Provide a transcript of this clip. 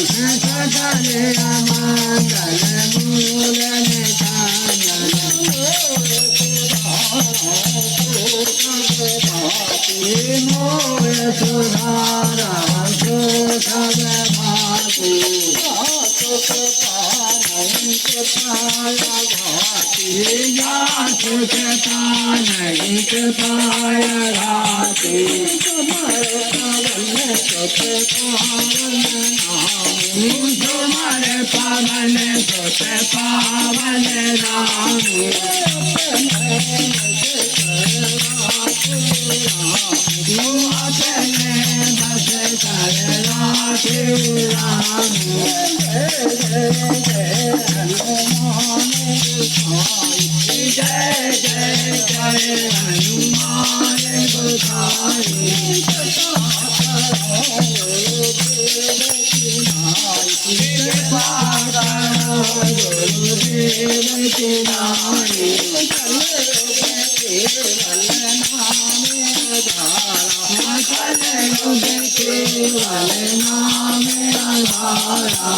सकले मंगल मूल निधान मोय सुधारा सुखद भातु सुख पानंद पाया घाती या सुख पानंद पाया घाती तुम्हारे पावन सुख पावन नामी तुम्हारे पावन सुख पावन नामी जय जय जय हनुमान गोसाई कृपा करो गुरुदेव की नाई केवल नाम आधारा